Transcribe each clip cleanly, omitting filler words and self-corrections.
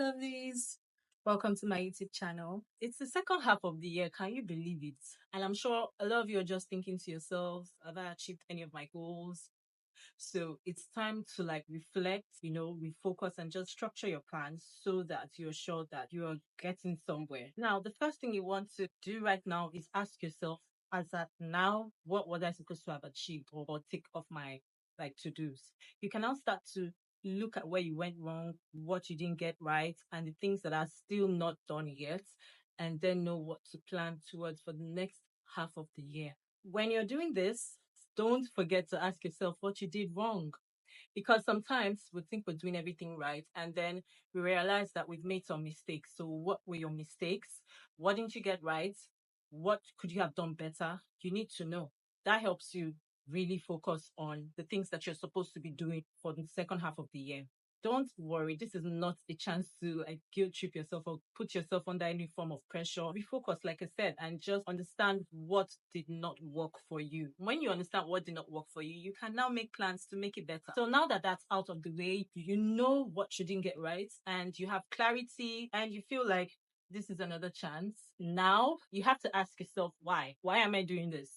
lovelies. Welcome to my YouTube channel. It's the second half of the year. Can you believe it? And I'm sure a lot of you are just thinking to yourselves, have I achieved any of my goals? So it's time to reflect, refocus and just structure your plans so that you're sure that you're getting somewhere. Now, the first thing you want to do right now is ask yourself, as at now, what was I supposed to have achieved or tick off my to-dos? You can now start to look at where you went wrong, what you didn't get right, and the things that are still not done yet, and then know what to plan towards for the next half of the year. When you're doing this, don't forget to ask yourself what you did wrong. Because sometimes we think we're doing everything right and then we realize that we've made some mistakes. So, what were your mistakes? What didn't you get right? What could you have done better? You need to know. That helps you really focus on the things that you're supposed to be doing for the second half of the year. Don't worry, this is not a chance to guilt trip yourself or put yourself under any form of pressure. Refocus, like I said, and just understand what did not work for you. When you understand what did not work for you, you can now make plans to make it better. So now that that's out of the way, you know what you didn't get right and you have clarity and you feel like this is another chance. Now you have to ask yourself, why? Why am I doing this?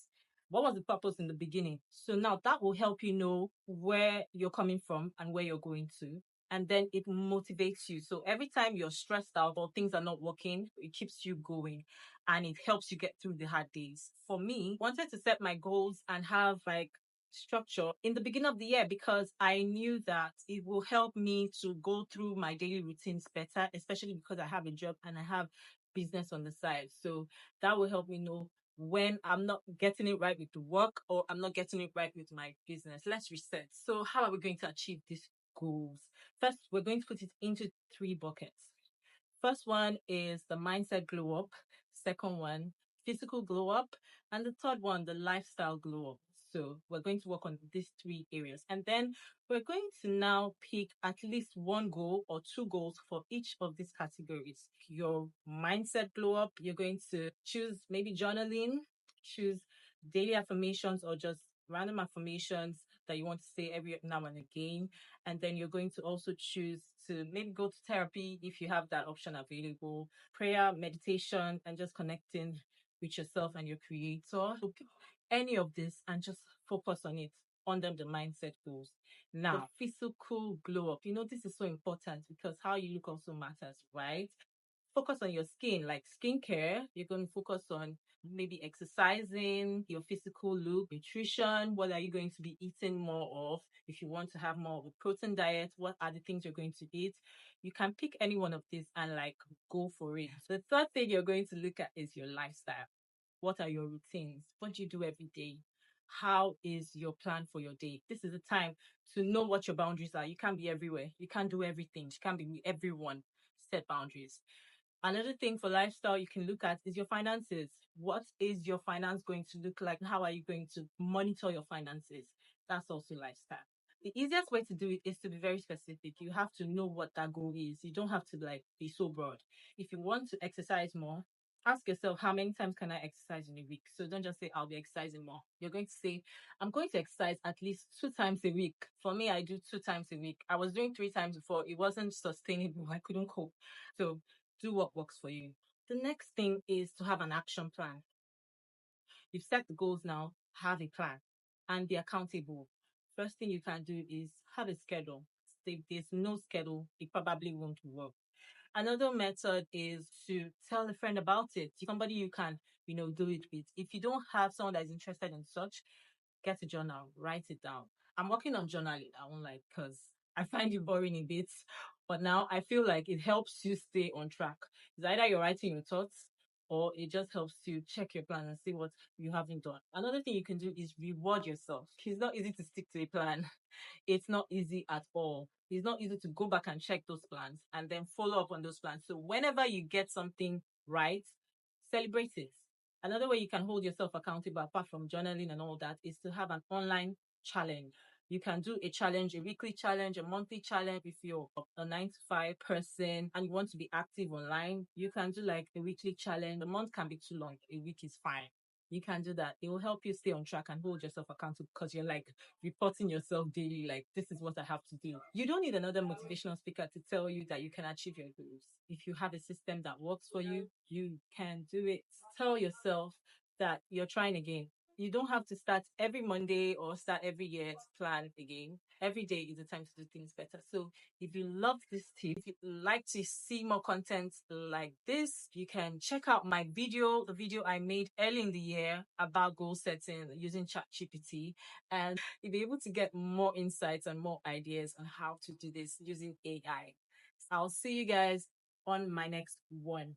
What was the purpose in the beginning? So now that will help you know where you're coming from and where you're going to. And then it motivates you. So every time you're stressed out or things are not working, it keeps you going and it helps you get through the hard days. For me, wanted to set my goals and have structure in the beginning of the year because I knew that it will help me to go through my daily routines better, especially because I have a job and I have business on the side. So that will help me know when I'm not getting it right with the work or I'm not getting it right with my business. Let's reset. So how are we going to achieve these goals? First, we're going to put it into 3 buckets. First one is the mindset glow up. Second one, physical glow up. And the third one, the lifestyle glow up. So we're going to work on these 3 areas. And then we're going to now pick at least 1 goal or 2 goals for each of these categories. Your mindset glow up, you're going to choose maybe journaling, choose daily affirmations or just random affirmations that you want to say every now and again. And then you're going to also choose to maybe go to therapy if you have that option available, prayer, meditation, and just connecting with yourself and your creator. So pick any of this and just focus on it under the mindset goals. Now, the physical glow up. This is so important because how you look also matters, right? Focus on your skin, like skincare. You're going to focus on maybe exercising, your physical look, nutrition. What are you going to be eating more of? If you want to have more of a protein diet, what are the things you're going to eat? You can pick any one of these and go for it. The third thing you're going to look at is your lifestyle. What are your routines? What do you do every day? How is your plan for your day? This is the time to know what your boundaries are. You can't be everywhere. You can't do everything. You can't be with everyone. Set boundaries. Another thing for lifestyle you can look at is your finances. What is your finance going to look like? How are you going to monitor your finances? That's also lifestyle. The easiest way to do it is to be very specific. You have to know what that goal is. You don't have to be so broad. If you want to exercise more, ask yourself, how many times can I exercise in a week? So don't just say I'll be exercising more. You're going to say, I'm going to exercise at least 2 times a week. For me, I do 2 times a week. I was doing 3 times before. It wasn't sustainable. I couldn't cope. So do what works for you. The next thing is to have an action plan. You've set the goals now, have a plan and be accountable. First thing you can do is have a schedule. If there's no schedule, it probably won't work. Another method is to tell a friend about it. Somebody you can, do it with. If you don't have someone that is interested in such, get a journal, write it down. I'm working on journaling. I won't because I find it boring a bit, but now I feel like it helps you stay on track. It's either you're writing your thoughts or it just helps you check your plan and see what you haven't done. Another thing you can do is reward yourself. It's not easy to stick to a plan. It's not easy at all. It's not easy to go back and check those plans and then follow up on those plans. So whenever you get something right, celebrate it. Another way you can hold yourself accountable apart from journaling and all that is to have an online challenge. You can do a challenge, a weekly challenge, a monthly challenge. If you're a 9 to 5 person and you want to be active online, you can do a weekly challenge. A month can be too long. A week is fine. You can do that. It will help you stay on track and hold yourself accountable because you're like reporting yourself daily, like, this is what I have to do. You don't need another motivational speaker to tell you that you can achieve your goals. If you have a system that works for you, you can do it. Tell yourself that you're trying again. You don't have to start every Monday or start every year to plan again. Every day is a time to do things better. So if you love this tip, if you'd like to see more content like this, you can check out my video, the video I made early in the year about goal setting using ChatGPT. And you'll be able to get more insights and more ideas on how to do this using AI. I'll see you guys on my next one.